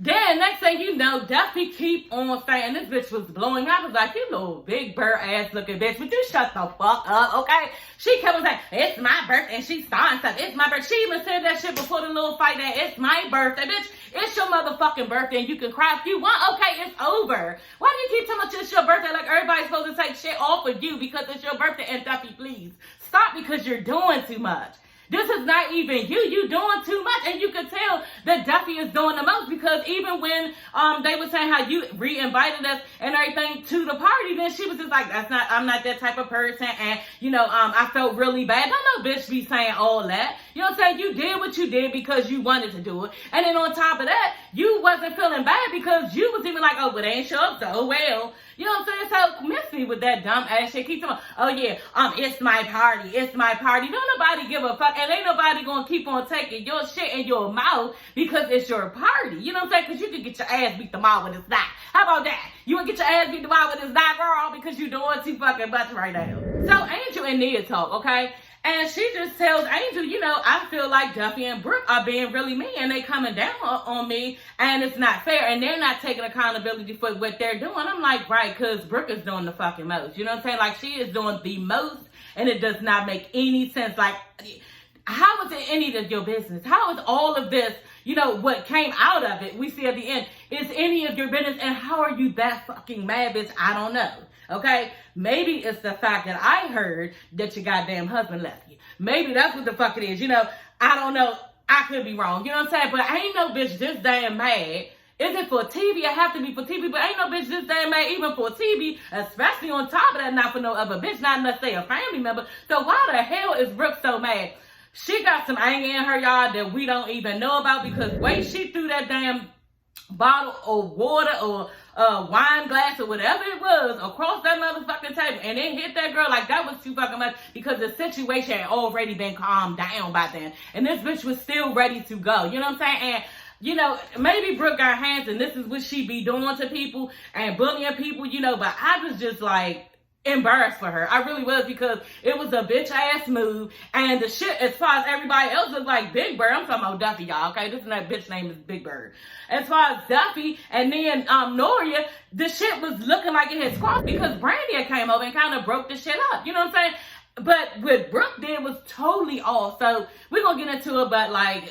Then next thing you know, Duffy keep on saying this bitch was blowing up. I was like, you little big bird ass looking bitch, but you shut the fuck up, okay? She kept on saying, it's my birthday, and she's starting something. It's my birthday. She even said that shit before the little fight that it's my birthday, bitch. It's your motherfucking birthday, and you can cry if you want. Okay, it's over. Why do you keep telling me it's your birthday like everybody's supposed to take shit off of you because it's your birthday? And Duffy, please, stop because you're doing too much. This is not even you. You doing too much. And you could tell that Duffy is doing the most because even when they were saying how you re-invited us and everything to the party, then she was just like, I'm not that type of person. And, I felt really bad. Don't no bitch be saying all that. You know what I'm saying? You did what you did because you wanted to do it. And then on top of that, you wasn't feeling bad because you was even like, oh, but they ain't show up, so well. You know what I'm saying? So miss me with that dumb ass shit. Keep talking, oh yeah, it's my party. It's my party. Don't nobody give a fuck. And ain't nobody gonna keep on taking your shit in your mouth because it's your party. You know what I'm saying? Because you can get your ass beat tomorrow when it's not. How about that? You wanna get your ass beat tomorrow when it's not, girl, because you doing too fucking much right now. So Angel and Nia talk, okay? And she just tells Angel, I feel like Duffy and Brooke are being really mean and they coming down on me and it's not fair and they're not taking accountability for what they're doing. I'm like, right, because Brooke is doing the fucking most. You know what I'm saying? Like, she is doing the most and it does not make any sense. Like, how is it any of your business? How is all of this, what came out of it, we see at the end, is any of your business? And how are you that fucking mad, bitch? I don't know. Okay, maybe it's the fact that I heard that your goddamn husband left you. Maybe that's what the fuck it is. I don't know. I could be wrong. You know what I'm saying? But ain't no bitch this damn mad. Is it for TV? It have to be for TV. But ain't no bitch this damn mad even for TV. Especially on top of that, not for no other bitch. Not unless they a family member. So why the hell is Brooke so mad? She got some anger in her, y'all, that we don't even know about. Because wait, she threw that damn bottle of water or wine glass or whatever it was across that motherfucking table and it hit that girl like that was too fucking much because the situation had already been calmed down by then and this bitch was still ready to go. You know what I'm saying? And maybe Brooke got hands and this is what she be doing to people and bullying people, but I was just like embarrassed for her. I really was because it was a bitch ass move and the shit as far as everybody else looked like Big Bird. I'm talking about Duffy, y'all, okay? This is that bitch name is Big Bird. As far as Duffy and then Norea, the shit was looking like it had crossed because Brandy came over and kind of broke the shit up. You know what I'm saying? But what Brooke did was totally off. So we're going to get into it, but like,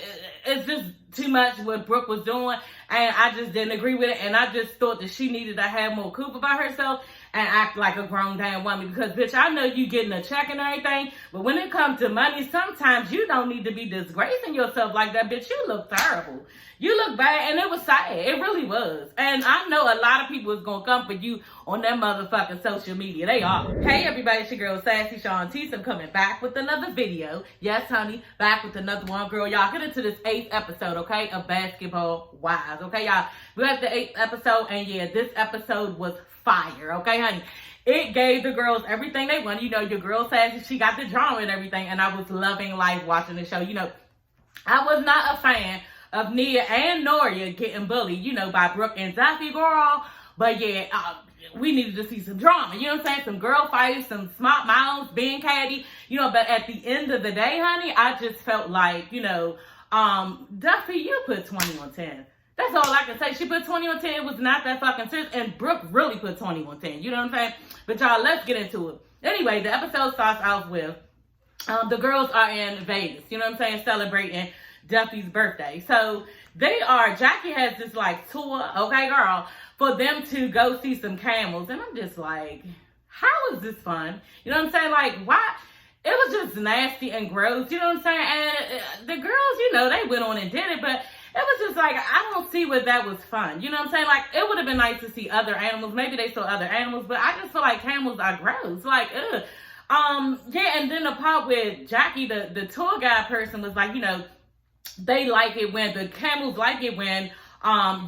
it's just too much what Brooke was doing. And I just didn't agree with it. And I just thought that she needed to have more coupe about herself and act like a grown damn woman. Because, bitch, I know you getting a check and everything. But when it comes to money, sometimes you don't need to be disgracing yourself like that, bitch. You look terrible. You look bad. And it was sad. It really was. And I know a lot of people is going to come for you on that motherfucking social media. They are. Hey, everybody. It's your girl, Sassy Shantice. I'm coming back with another video. Yes, honey. Back with another one. Girl, y'all, get into this 8th episode, okay, of Basketball Wives. Okay, y'all. We're at the 8th episode. And, yeah, this episode was fire, okay, honey? It gave the girls everything they wanted. Your girl Sassy, she got the drama and everything, and I was loving life watching the show. I was not a fan of Nia and Norea getting bullied, by Brooke and Duffy, girl. But yeah, we needed to see some drama. You know what I'm saying? Some girl fights, some smart mouths, being catty. But at the end of the day, honey, I just felt like, Duffy, you put 20 on 10. That's all I can say. She put 20 on 10. It was not that fucking serious. And Brooke really put 20 on 10. You know what I'm saying? But y'all, let's get into it. Anyway, the episode starts out with the girls are in Vegas. You know what I'm saying? Celebrating Duffy's birthday. So Jackie has this like tour, okay, girl, for them to go see some camels. And I'm just like, how is this fun? You know what I'm saying? Like, why? It was just nasty and gross. You know what I'm saying? And the girls, they went on and did it, but it was just like, I don't see where that was fun. You know what I'm saying? Like, it would have been nice to see other animals. Maybe they saw other animals, but I just feel like camels are gross. Like, ugh. Yeah, and then the part with Jackie, the tour guide person was like, they like it when, the camels like it when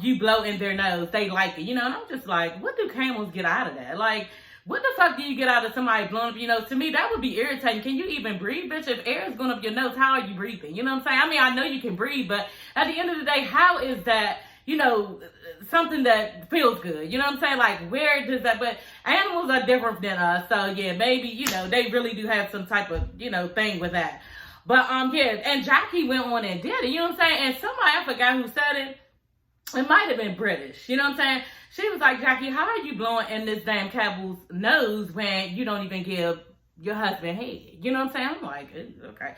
you blow in their nose. They like it, and I'm just like, what do camels get out of that? Like, what the fuck do you get out of somebody blowing up, to me, that would be irritating. Can you even breathe, bitch? If air is going up your nose, how are you breathing? You know what I'm saying? I mean, I know you can breathe, but at the end of the day, how is that, something that feels good? You know what I'm saying? Like, where does that, but animals are different than us. So, yeah, maybe, they really do have some type of, thing with that. But, yeah, and Jackie went on and did it, you know what I'm saying? And somebody, I forgot who said it, it might have been British. You know what I'm saying? She was like, Jackie, how are you blowing in this damn camel's nose when you don't even give your husband head? You know what I'm saying? I'm like, okay.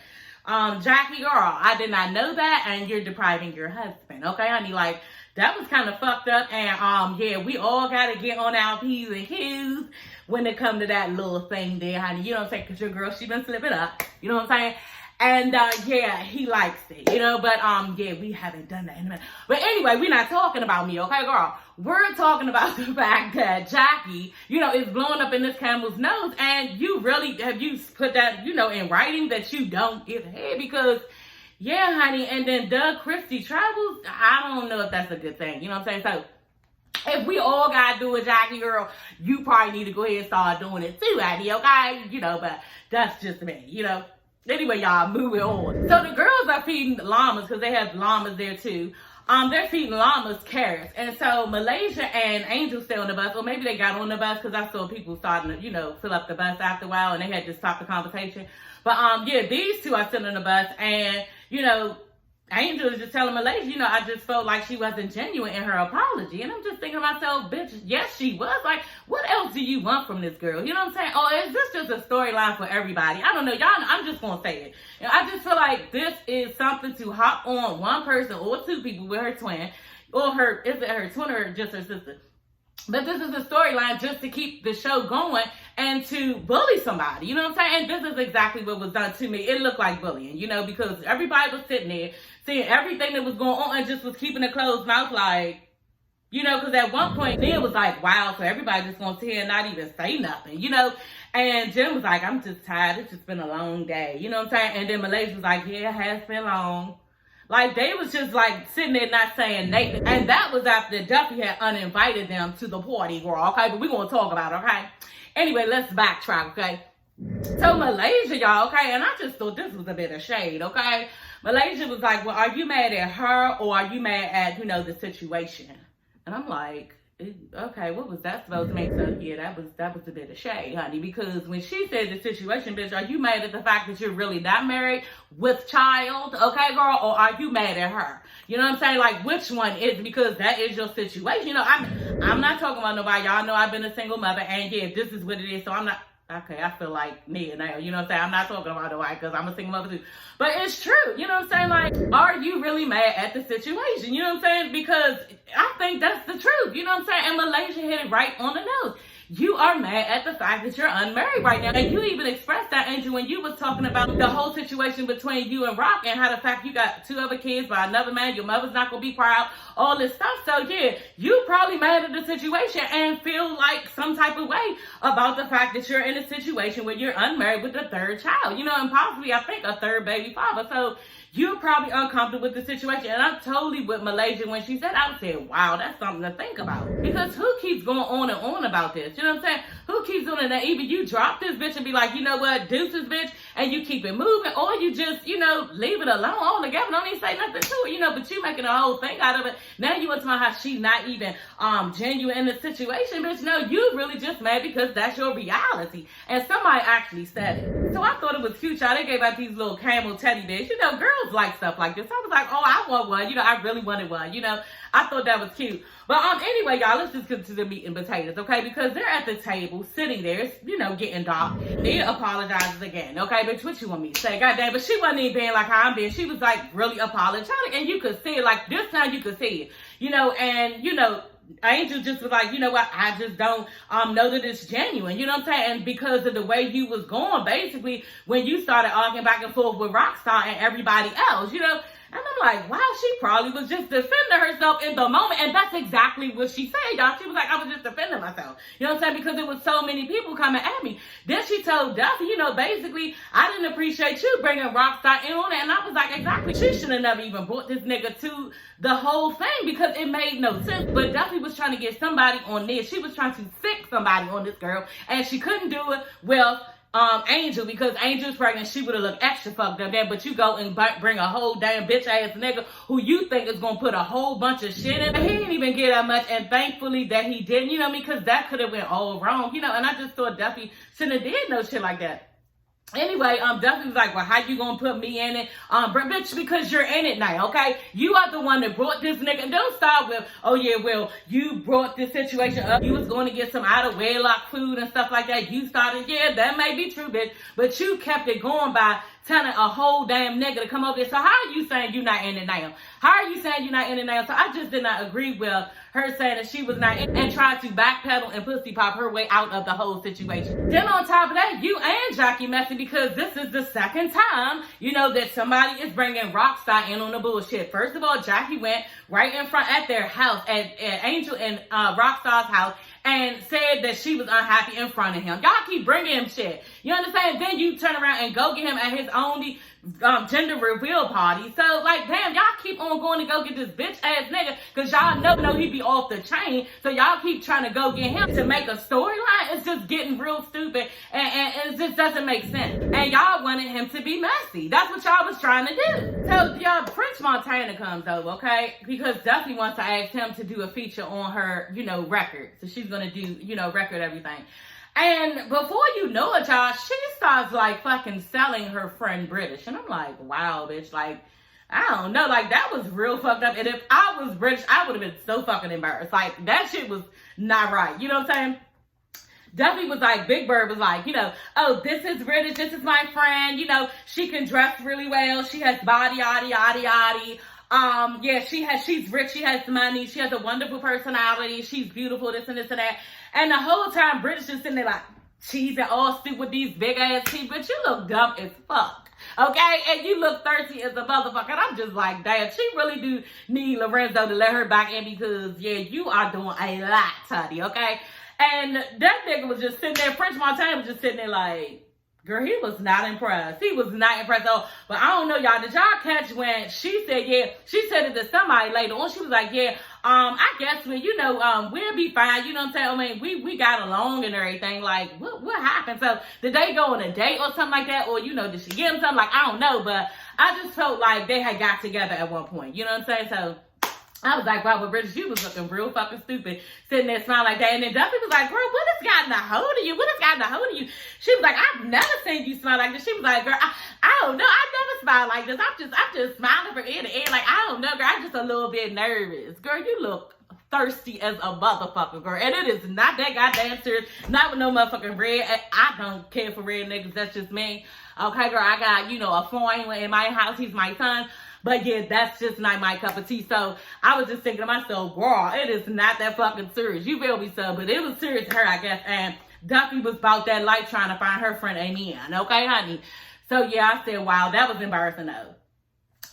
Jackie, girl, I did not know that, and you're depriving your husband. Okay, honey, like, that was kind of fucked up, and, yeah, we all gotta get on our P's and Q's when it come to that little thing there, honey. You know what I'm saying? Because your girl, she been slipping up. You know what I'm saying? And, yeah, he likes it, you know, but, yeah, we haven't done that in a minute. But anyway, we're not talking about me, okay, girl? We're talking about the fact that Jackie, you know, is blowing up in this camel's nose, and you really, have you put that, you know, in writing that you don't give head? Because, yeah, honey, and then Doug Christie travels, I don't know if that's a good thing, you know what I'm saying? So, if we all gotta do it, Jackie, girl, you probably need to go ahead and start doing it too, honey, okay? You know, but that's just me, you know? Anyway, y'all, moving on. So the girls are feeding llamas, because they have llamas there too. They're feeding llamas carrots. And so Malaysia and Angel stay on the bus. Or maybe they got on the bus, because I saw people starting to, you know, fill up the bus after a while, and they had to stop the conversation. But, yeah, these two are sitting on the bus, and, you know, Angel is just telling Malaysia, you know, I just felt like she wasn't genuine in her apology. And I'm just thinking to myself, bitch, yes, she was. Like, what else do you want from this girl? You know what I'm saying? Oh, is this just a storyline for everybody? I don't know. Y'all, I'm just going to say it. You know, I just feel like this is something to hop on one person or two people with her twin. Or her, is it her twin or just her sister? But this is a storyline just to keep the show going and to bully somebody. You know what I'm saying? And this is exactly what was done to me. It looked like bullying, you know, because everybody was sitting there seeing everything that was going on and just was keeping a closed mouth, like, you know, because at one point, Nia was like, wow, so everybody just gonna sit here and not even say nothing, you know? And Jen was like, I'm just tired. It's just been a long day. You know what I'm saying? And then Malaysia was like, yeah, it has been long. Like, they was just, like, sitting there not saying nothing. And that was after Duffy had uninvited them to the party, girl, okay? But we're going to talk about it, okay? Anyway, let's backtrack, okay? So, Malaysia, y'all, okay? And I just thought this was a bit of shade, okay? Malaysia was like, well, are you mad at her or are you mad at, you know, the situation? And I'm like, okay, what was that supposed to make? So, yeah, that was a bit of shade, honey, because when she said the situation, bitch, are you mad at the fact that you're really not married with child, okay, girl, or are you mad at her? You know what I'm saying? Like, which one is, because that is your situation. You know, I'm not talking about nobody. Y'all know I've been a single mother, and yeah, this is what it is, so I'm not, okay, I feel like Nia now, you know what I'm saying? I'm not talking about nobody because I'm a single mother too. But it's true, you know what I'm saying? Like, are you really mad at the situation? You know what I'm saying? Because I think that's the truth, you know what I'm saying? And Malaysia hit it right on the nose. You are mad at the fact that you're unmarried right now. And you even expressed that, Angel, when you was talking about the whole situation between you and Rock and how the fact you got 2 other kids by another man, your mother's not going to be proud, all this stuff. So, yeah, you probably mad at the situation and feel like some type of way about the fact that you're in a situation where you're unmarried with a 3rd child, you know, and possibly, I think, a 3rd baby father. So, you're probably uncomfortable with the situation. And I'm totally with Malaysia when she said, I would say, wow, that's something to think about. Because who keeps going on and on about this? You know what I'm saying? Who keeps doing that? Either you drop this bitch and be like, you know what, deuces, bitch, and you keep it moving, or you just, you know, leave it alone altogether. Don't even say nothing to it, you know, but you making a whole thing out of it. Now you want to know how she's not even genuine in the situation, bitch. No, you really just mad because that's your reality. And somebody actually said it. So I thought it was cute, y'all. They gave out these little camel teddy bears. You know, girls like stuff like this. I was like, oh, I want one. You know, I really wanted one. You know, I thought that was cute. But anyway, y'all, let's just get to the meat and potatoes, okay? Because they're at the table, sitting there, it's, you know, getting dark. Nia apologizes again, okay? Bitch, what you want me to say? Goddamn, but she wasn't even being like how I'm being. She was, like, really apologetic, and you could see it. Like, this time you could see it, you know, and, you know, Angel just was like, you know what, I just don't know that it's genuine, you know what I'm saying? And because of the way you was going, basically, when you started arguing back and forth with Rockstar and everybody else, you know, and I'm like, wow, she probably was just defending herself in the moment. And that's exactly what she said, y'all. She was like, I was just defending myself. You know what I'm saying? Because there was so many people coming at me. Then she told Duffy, you know, basically, I didn't appreciate you bringing Rockstar in on it. And I was like, exactly. She should have never even brought this nigga to the whole thing because it made no sense. But Duffy was trying to get somebody on this. She was trying to sick somebody on this girl. And she couldn't do it with Angel, because Angel's pregnant, she would have looked extra fucked up there, but you go and bring a whole damn bitch ass nigga who you think is gonna put a whole bunch of shit in. He didn't even get that much, and thankfully that he didn't, you know, because that could have went all wrong, you know, and I just thought Duffy shouldn't have did no shit like that. Anyway, Duffy was like, well, how you gonna put me in it? Bitch, because you're in it now, okay? You are the one that brought this nigga. And don't start with, oh yeah, well, you brought this situation up. You was going to get some out of wedlock food and stuff like that. You started, yeah, that may be true, bitch. But you kept it going by telling a whole damn nigga to come over there. So how are you saying you're not in it now? How are you saying you're not in it now? So I just did not agree with her saying that she was not in and tried to backpedal and pussy pop her way out of the whole situation. Then on top of that, you and Jackie messing because this is the second time, you know, that somebody is bringing Rockstar in on the bullshit. First of all, Jackie went right in front at their house, at Angel and Rockstar's house, and said that she was unhappy in front of him. Y'all keep bringing him shit. You understand? Then you turn around and go get him at his only gender reveal party. So, like, damn, y'all keep on going to go get this bitch ass nigga because y'all know he be off the chain. So y'all keep trying to go get him to make a storyline. It's just getting real stupid and it just doesn't make sense. And y'all wanted him to be messy. That's what y'all was trying to do. So, y'all, French Montana comes over, okay? Because Duffy wants to ask him to do a feature on her, you know, record. So she's going to do, you know, record everything. And before you know it, y'all, she starts, like, fucking selling her friend British. And I'm like, wow, bitch, like, I don't know. Like, that was real fucked up. And if I was British, I would have been so fucking embarrassed. Like, that shit was not right. You know what I'm saying? Duffy was like, Big Bird was like, you know, oh, this is British. This is my friend. You know, she can dress really well. She has body, yaddy, yaddy, yaddy. Yeah, she's rich. She has money. She has a wonderful personality. She's beautiful, this and this and that. And the whole time, British is sitting there like, cheesing all stupid with these big ass teeth, but you look dumb as fuck. Okay? And you look thirsty as a motherfucker. And I'm just like, damn, she really do need Lorenzo to let her back in because, yeah, you are doing a lot, Tuddy, okay? And that nigga was just sitting there, French Montana was just sitting there like, girl, he was not impressed. He was not impressed. Oh, but I don't know, y'all. Did y'all catch when she said, yeah, she said it to somebody later on. She was like, yeah, I guess when, you know, we'll be fine. You know what I'm saying? I mean, we got along and everything. Like, what happened? So, did they go on a date or something like that? Or, you know, did she give him something? Like, I don't know. But I just felt like they had got together at one point. You know what I'm saying? So, I was like, wow, but Bridget, you was looking real fucking stupid sitting there smiling like that. And then Duffy was like, girl, what has gotten a hold of you? What has gotten a hold of you? She was like, I've never seen you smile like this. She was like, girl, I don't know. I never smile like this. I'm just smiling from ear to ear. Like, I don't know, girl. I'm just a little bit nervous. Girl, you look thirsty as a motherfucker, girl. And it is not that goddamn serious. Not with no motherfucking red. I don't care for red niggas. That's just me. Okay, girl, I got, you know, a foreign in my house. He's my son. But yeah, that's just not my cup of tea. So I was just thinking to myself, girl, it is not that fucking serious. You feel me, so? But it was serious to her, I guess. And Duffy was about that life trying to find her friend Amen. Okay, honey? So yeah, I said, wow, that was embarrassing though.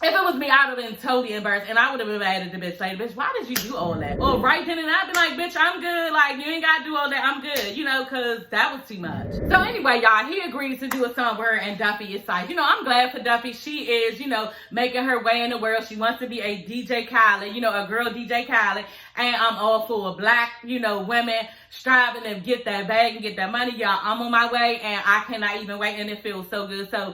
If it was me, I would have been totally embarrassed, and I would have been mad at the bitch. Like, bitch, why did you do all that? Or right then and I'd be like, bitch, I'm good. Like, you ain't got to do all that. I'm good, you know, because that was too much. So anyway, y'all, he agrees to do a song with her, and Duffy is like, you know, I'm glad for Duffy. She is, you know, making her way in the world. She wants to be a DJ Khaled, you know, a girl DJ Khaled. And I'm all for black, you know, women striving to get that bag and get that money. Y'all, I'm on my way, and I cannot even wait, and it feels so good. So,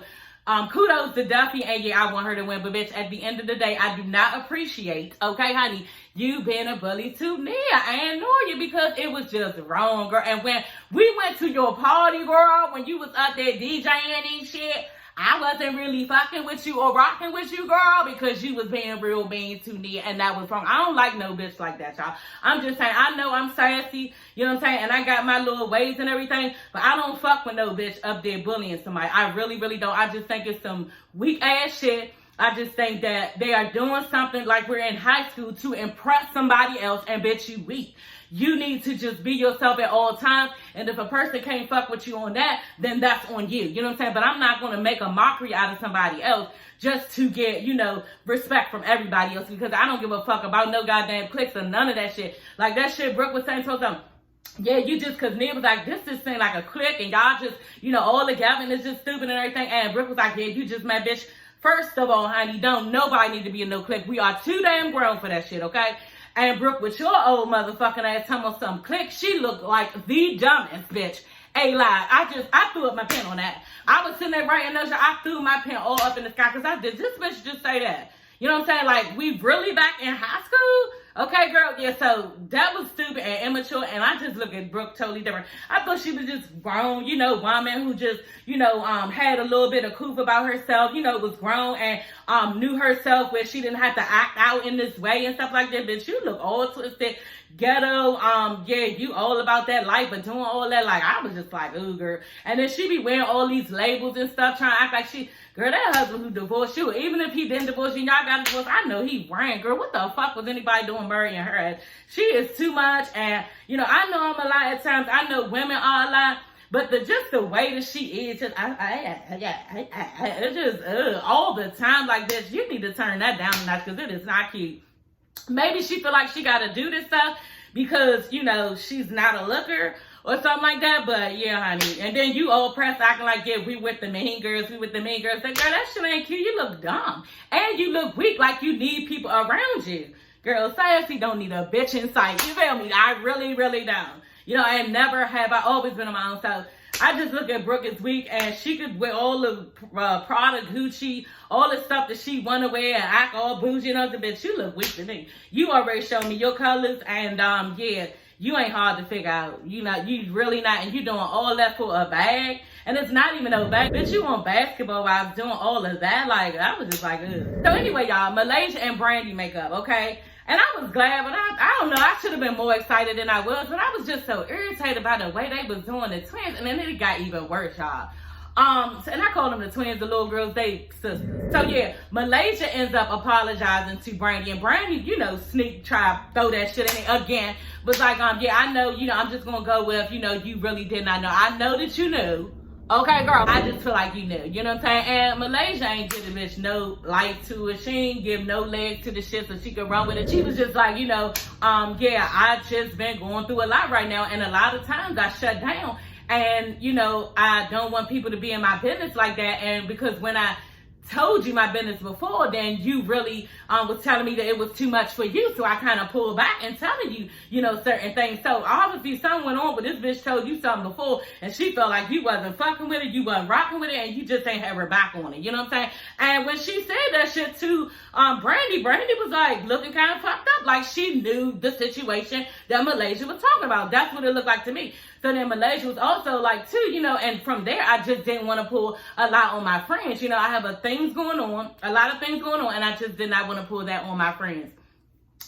kudos to Duffy, and yeah, I want her to win, but bitch, at the end of the day, I do not appreciate, okay, honey, you being a bully to Nia and Norea because it was just wrong, girl. And when we went to your party, girl, when you was up there DJing and shit, I wasn't really fucking with you or rocking with you, girl, because you was being real mean to Nia, and that was wrong. I don't like no bitch like that, y'all. I'm just saying, I know I'm sassy, you know what I'm saying, and I got my little ways and everything, but I don't fuck with no bitch up there bullying somebody. I really, really don't. I just think it's some weak ass shit. I just think that they are doing something like we're in high school to impress somebody else, and bitch, you weak. You need to just be yourself at all times. And if a person can't fuck with you on that, then that's on you. You know what I'm saying? But I'm not going to make a mockery out of somebody else just to get, you know, respect from everybody else. Because I don't give a fuck about no goddamn clicks or none of that shit. Like that shit Brooke was saying to something. Yeah, you just, because Nia was like, this just seemed like a clique. And y'all just, you know, all together and it's just stupid and everything. And Brooke was like, yeah, you just mad, bitch. First of all, honey, don't nobody need to be in no clique. We are too damn grown for that shit, okay? And Brooke, with your old motherfucking ass talking about some click, she looked like the dumbest bitch. A lie. I threw up my pen on that. I was sitting there writing those. I threw my pen all up in the sky because I did. This bitch just say that. You know what I'm saying? Like, we really back in high school? Okay, girl, yeah, so that was stupid and immature, and I just look at Brooke totally different. I thought she was just grown, woman who just, had a little bit of coof about herself, was grown and knew herself where she didn't have to act out in this way and stuff like that. Bitch, you look all twisted, ghetto, you all about that life, but doing all that, like, I was just like, ooh, girl. And then she be wearing all these labels and stuff, trying to act like she, girl, that husband who divorced you, even if he didn't divorce you, y'all got divorced, I know he ran, girl. What the fuck was anybody doing marrying her? She is too much, and, I know I'm a lot at times. I know women are a lot, but just the way that she is, just, it's just, all the time like this. You need to turn that down a notch, because it is not cute. Maybe she feel like she got to do this stuff because, she's not a looker or something like that. But, yeah, honey. And then you all pressed acting like, yeah, we with the mean girls. We with the mean girls. Like, girl, that shit ain't cute. You look dumb. And you look weak, like you need people around you. Girl, sassy don't need a bitch in sight. You feel me? I really, really don't. And never have I always been on my own. So I just look at Brooke as weak, and she could wear all the Prada, Gucci, all the stuff that she want to wear and act all bougie and other bitch. You look weak to me. You already showed me your colors, and yeah, you ain't hard to figure out. You really not, and you doing all that for a bag, and it's not even no bag. Bitch, you on basketball while I was doing all of that. Like, I was just like, ugh. So anyway, y'all, Malaysia and Brandy makeup, okay? And I was glad, but I don't know, I should have been more excited than I was, but I was just so irritated by the way they was doing the twins, and then it got even worse, y'all. And I call them the twins, the little girls, they sisters. So yeah, Malaysia ends up apologizing to Brandy, and Brandy, try to throw that shit in there again, was like, yeah, I know, I'm just gonna go with, you really did not know. I know that you knew. Okay, girl, I just feel like you knew. You know what I'm saying? And Malaysia ain't give the bitch no life to it. She ain't give no legs to the shit so she could run with it. She was just like, yeah, I just been going through a lot right now. And a lot of times I shut down. And, I don't want people to be in my business like that. And because when I told you my business before, then you really was telling me that it was too much for you, so I kind of pulled back and telling you, certain things. So obviously something went on, but this bitch told you something before, and she felt like you wasn't fucking with it, you wasn't rocking with it, and you just ain't have her back on it. You know what I'm saying? And when she said that shit to Brandy was like looking kind of fucked up, like she knew the situation that Malaysia was talking about. That's what it looked like to me. So then Malaysia was also like, too, and from there, I just didn't want to pull a lot on my friends. I have a lot of things going on, and I just did not want to pull that on my friends.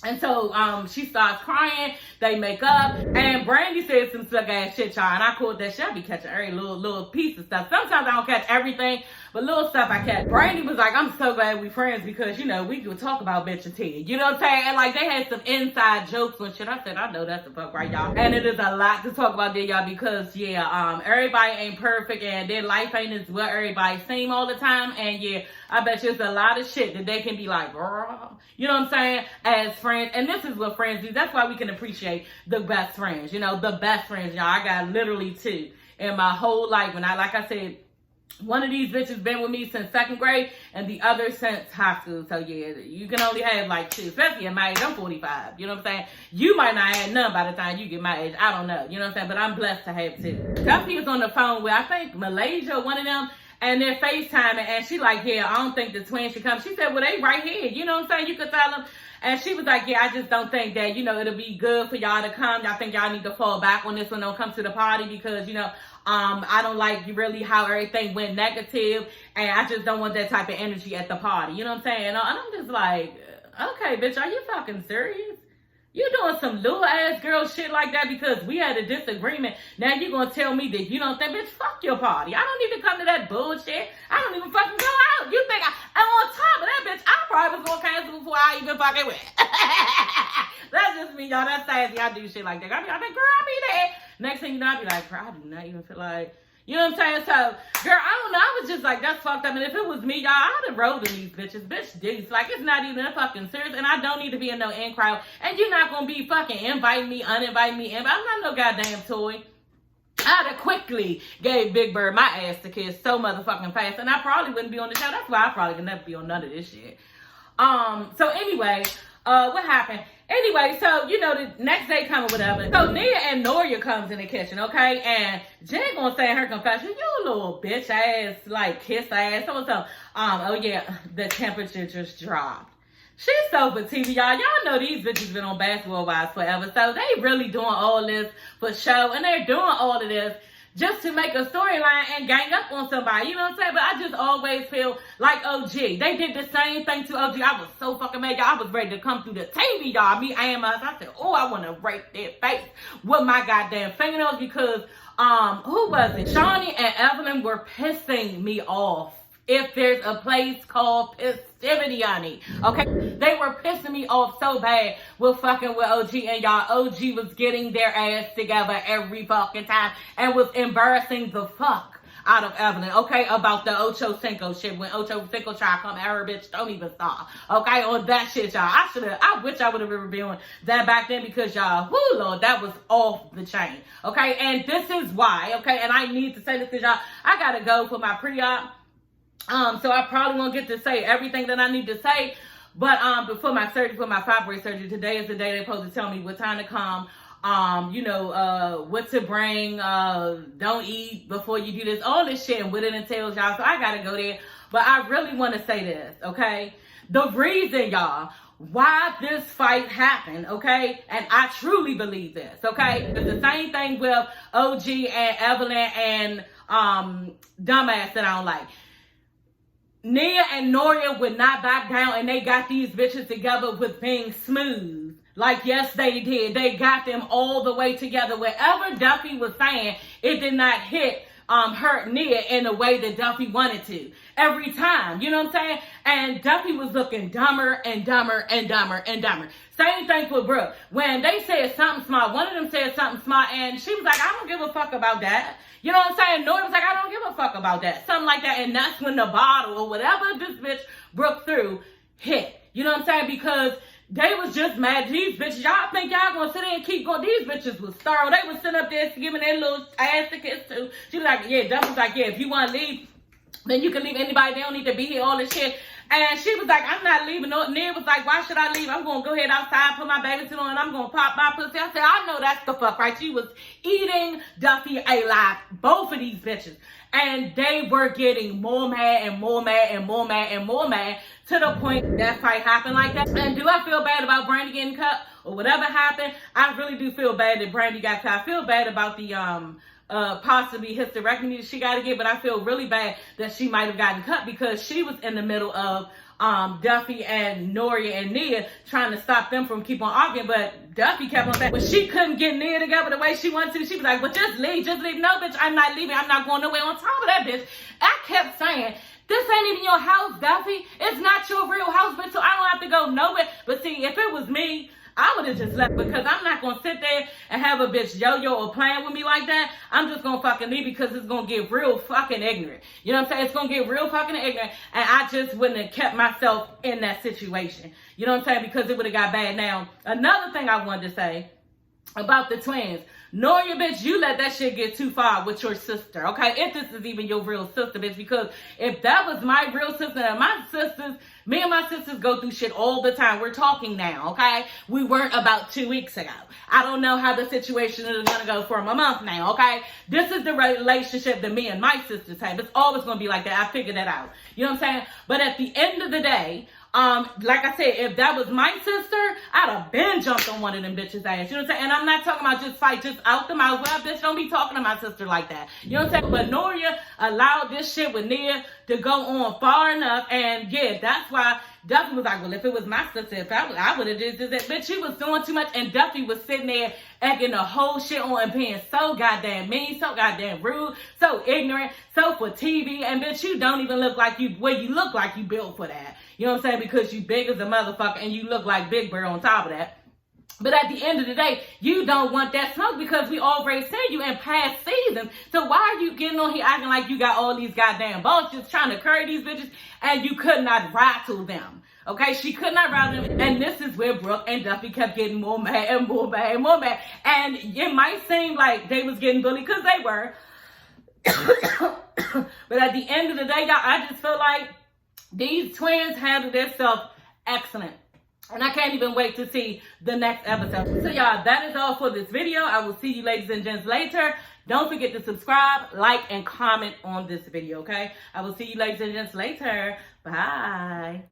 And so she starts crying, they make up, and Brandy said some suck ass shit, y'all, and I called that shit. I be catching every little piece of stuff. Sometimes I don't catch everything, but little stuff I catch. Brandy was like, I'm so glad we friends because, we could talk about bitch and Ted. You know what I'm saying? And like, they had some inside jokes and shit. I said, I know that's the fuck right, y'all. And it is a lot to talk about there, y'all, because, yeah, everybody ain't perfect, and their life ain't as what everybody seem all the time. And yeah, I bet you it's a lot of shit that they can be like, girl, you know what I'm saying, as friends. And this is what friends do. That's why we can appreciate the best friends, the best friends, y'all. I got literally 2 in my whole life. And like I said, one of these bitches been with me since 2nd grade, and the other since high school. So yeah, you can only have like 2, especially at my age. I'm 45. You know what I'm saying? You might not have none by the time you get my age. I don't know. You know what I'm saying? But I'm blessed to have 2. Duffy was on the phone with, I think, Malaysia, one of them, and they're FaceTiming, and she like, yeah, I don't think the twins should come. She said, well, they right here. You know what I'm saying? You could tell them. And she was like, yeah, I just don't think that, it'll be good for y'all to come. Y'all think y'all need to fall back on this one. Don't come to the party because, I don't like really how everything went negative, and I just don't want that type of energy at the party. You know what I'm saying? And I'm just like, okay, bitch, are you fucking serious? You doing some little ass girl shit like that because we had a disagreement. Now you gonna tell me that you don't think, bitch, fuck your party. I don't even come to that bullshit. I don't even fucking go out. You think and on top of that, bitch, I probably was gonna cancel before I even fucking went. That's just me, y'all. That's sassy. I do shit like that. I be like, girl, I be there. Next thing you know, I be like, girl, I do not even feel like, you know what I'm saying? So, girl, I don't know. I was just like, that's fucked up. And if it was me, y'all, I'd have rolled in these bitches. Bitch, dudes. Like, it's not even fucking serious. And I don't need to be in no in crowd. And you're not going to be fucking inviting me, uninviting me. I'm not no goddamn toy. I'd have quickly gave Big Bird my ass to kiss so motherfucking fast. And I probably wouldn't be on the show. That's why I probably could never be on none of this shit. So anyway, what happened? Anyway, so, the next day come or whatever. So, Nia and Norea comes in the kitchen, okay? And Jen gonna say in her confession, you little bitch ass, like, kiss ass. So, oh, yeah, the temperature just dropped. She's so for TV, y'all. Y'all know these bitches been on Basketball Wives forever. So they really doing all this for show. And they're doing all of this just to make a storyline and gang up on somebody. You know what I'm saying? But I just always feel like OG. They did the same thing to OG. I was so fucking mad, y'all. I was ready to come through the TV, y'all. Me and us. I said, oh, I want to rape their face with my goddamn fingernails because, who was it? Shawnee and Evelyn were pissing me off. If there's a place called Pistivity, honey. Okay? They were pissing me off so bad with fucking with OG, and y'all, OG was getting their ass together every fucking time and was embarrassing the fuck out of Evelyn, okay, about the Ocho Cinco shit. When Ocho Cinco tried to come at her, bitch, don't even stop, okay, on that shit, y'all. I wish I would have been doing that back then because, y'all, whoo, Lord, that was off the chain, okay? And this is why, okay, and I need to say this because, y'all, I gotta go for my pre-op. So I probably won't get to say everything that I need to say, but before my surgery, for my fibroid surgery, today is the day they're supposed to tell me what time to come, what to bring, don't eat before you do this, all this shit and what it entails, y'all. So I gotta go there, but I really want to say this, okay? The reason, y'all, why this fight happened, okay? And I truly believe this, okay? It's the same thing with OG and Evelyn and dumbass that I don't like. Nia and Norea would not back down, and they got these bitches together with being smooth. Like, yes, they did. They got them all the way together. Whatever Duffy was saying, it did not hurt Nia in the way that Duffy wanted to. Every time, you know what I'm saying? And Duffy was looking dumber and dumber and dumber and dumber. Same thing for Brooke. When they said something smart, one of them said something smart, and she was like, I don't give a fuck about that. You know what I'm saying? Norea was like, I don't give a fuck about that. Something like that. And that's when the bottle or whatever this bitch Brooke threw hit. You know what I'm saying? Because they was just mad. These bitches, y'all think y'all gonna sit there and keep going? These bitches was thorough. They was sitting up there giving their little ass to kiss too. She was like, yeah, Duff was like, yeah, if you want to leave, then you can leave. Anybody, they don't need to be here, all this shit. And she was like, I'm not leaving. Nia was like, why should I leave? I'm going to go ahead outside, put my bathing suit on, and I'm going to pop my pussy. I said, I know that's the fuck, right? She was eating Duffy alive, both of these bitches. And they were getting more mad and more mad and more mad and more mad to the point that fight happened like that. And do I feel bad about Brandy getting cut or whatever happened? I really do feel bad that Brandy got cut. I feel bad about the possibly hysterectomy that she got to get, but I feel really bad that she might have gotten cut because she was in the middle of Duffy and Norea and Nia trying to stop them from keep on arguing, but Duffy kept on saying when she couldn't get Nia together the way she wanted to, she was like, well, just leave. No, bitch, I'm not leaving. I'm not going nowhere. On top of that, bitch, I kept saying, this ain't even your house, Duffy. It's not your real house, bitch, so I don't have to go nowhere. But see, if it was me, I would have just left because I'm not going to sit there and have a bitch yo-yo or playing with me like that. I'm just going to fucking leave because it's going to get real fucking ignorant. You know what I'm saying? It's going to get real fucking ignorant. And I just wouldn't have kept myself in that situation. You know what I'm saying? Because it would have got bad. Now, another thing I wanted to say about the twins. Norea, bitch, you let that shit get too far with your sister, okay? If this is even your real sister, bitch, because if that was my real sister and my sisters, me and my sisters go through shit all the time. We're talking now, okay? We weren't about 2 weeks ago. I don't know how the situation is going to go for a month now, okay? This is the relationship that me and my sisters have. It's always going to be like that. I figured that out. You know what I'm saying? But at the end of the day, like I said, if that was my sister, I'd have been jumped on one of them bitches' ass. You know what I'm saying? And I'm not talking about just fight, just out the mouth. Well, bitch, don't be talking to my sister like that. You know what I'm saying? But Norea allowed this shit with Nia to go on far enough. And yeah, that's why Duffy was like, well, if it was my sister, if I would have just did that. Bitch, she was doing too much. And Duffy was sitting there egging the whole shit on and being so goddamn mean, so goddamn rude, so ignorant, so for TV. And bitch, you don't even look like you, well, you look like you built for that. You know what I'm saying? Because you big as a motherfucker and you look like Big Bird on top of that. But at the end of the day, you don't want that smoke because we already said you in past seasons. So why are you getting on here acting like you got all these goddamn balls just trying to curry these bitches and you could not rattle them? Okay, she could not rattle them. And this is where Brooke and Duffy kept getting more mad and more mad and more mad. And it might seem like they was getting bullied because they were. But at the end of the day, y'all, I just feel like these twins handled themselves excellent. And I can't even wait to see the next episode. So y'all, that is all for this video. I will see you ladies and gents later. Don't forget to subscribe, like, and comment on this video, okay? I will see you ladies and gents later. Bye.